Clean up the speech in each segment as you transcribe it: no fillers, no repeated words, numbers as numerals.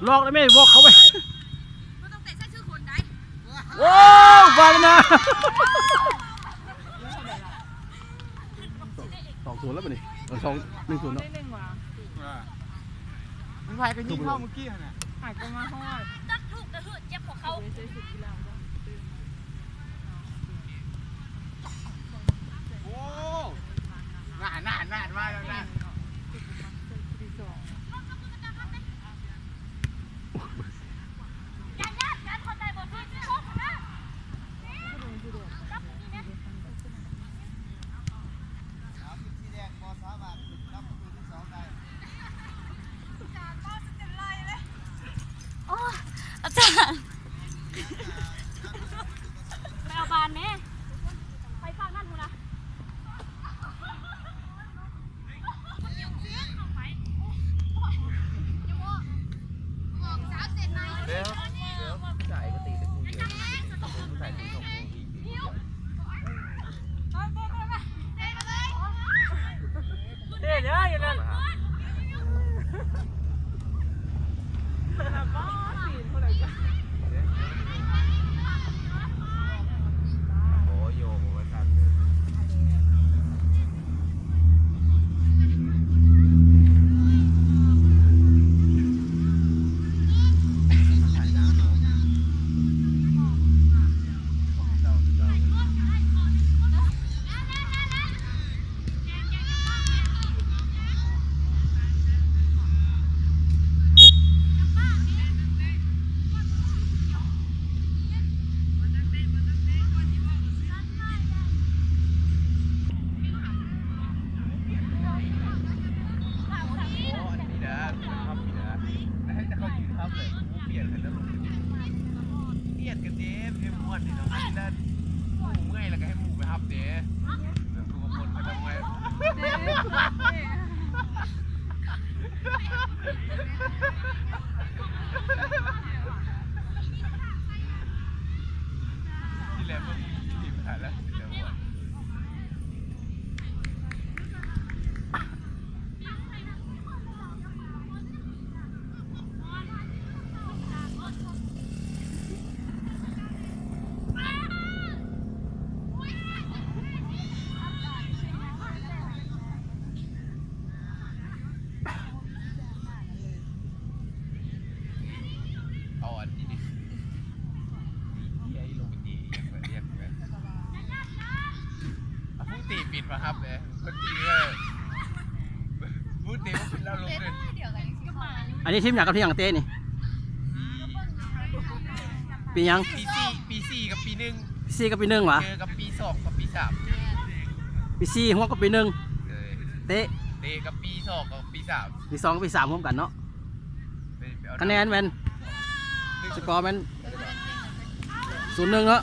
ลอกได้ไหมบอกเขาไปต้องเตะใส่ชื่อคนได้โอ้บาลนะ2-0แล้วป่ะนี่2-1-0แล้วมันพายกันยิงเข้าเมื่อกี้น่ะหายกันมาฮอดตักลูกแต่หืดเจ็บของเขาโอ้หน้ามาแล้วนะอาจารย์ไปเอาบานไหมไปฟังนั่นดูนะเดี๋ยวจ่ายก็ตีแต่กูเดียวจ่ายตี2 คู่อีกเด้ออย่านั่นปิดมาครับเลยคนตีก็พูดเต็มเป็นเราลงเลยอันนี้ทีมอยากกับทีมอย่างเต้นี่ปียังปีสี่กับปี1ปี4กับปี1วะเจอกับปี2กับปี3ปี4หัวกับปี1เตะกับปี2กับปี3ปี2กับปี3ร่วมกันเนาะคะแนนแมนสกอร์แมน0-1เนาะ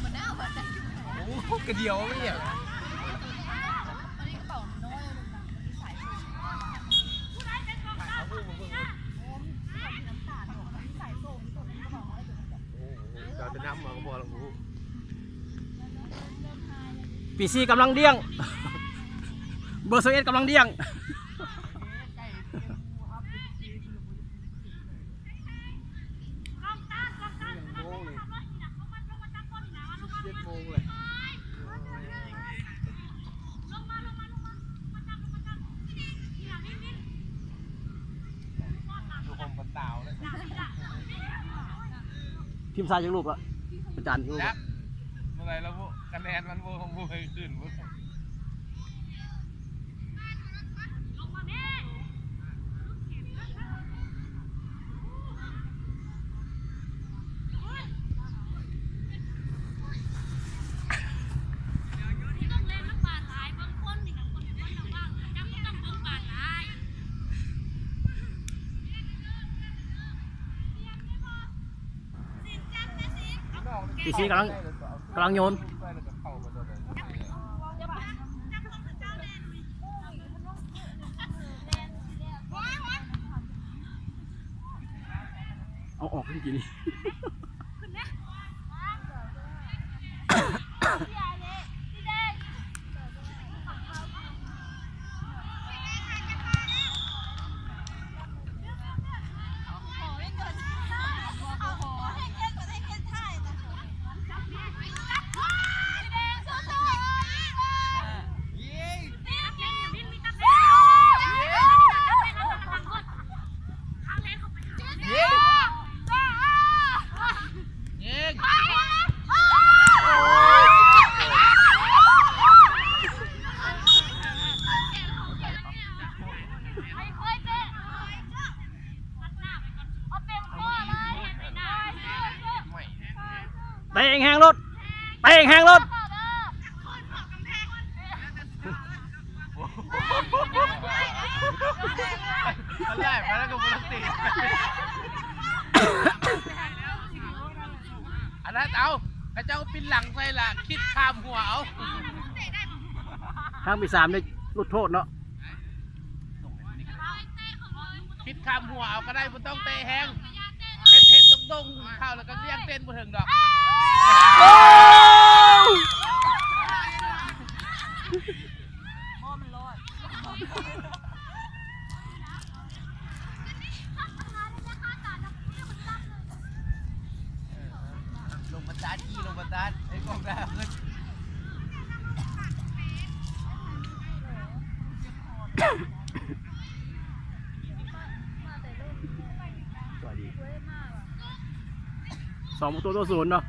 โอ้กระเดียวไม่เนี่ยจะน้ำมาก็พอแล้วกูปี4กำลังเดี้ยงเบอร์11กำลังเดี้ยงทีมชายยังลูกละอาจารย์ลูกละเมื่อไรแล้วพวกคะแนนมันพวกของพวกเคยขึ้นพวกปี4กำลังโยนเอาออกจริงๆ เตะแหงรถเตะแหงรถ ตอนแรกมาแล้วก็บุรตีอันนั้นเอากระเจ้าปินหลังใส่ละคิดข้ามหัวเอา ทางปี3ได้ลุดโทษเนาะ คิดข้ามหัวเอาก็ได้บ่ต้องเตะแห้งเฮ็ดดงๆเข้าแล้วก็เรียกเต้นบ่ถึงดอกลงบันดาลลงบันดาลไอ้กองดาวเงิน2-0เนาะ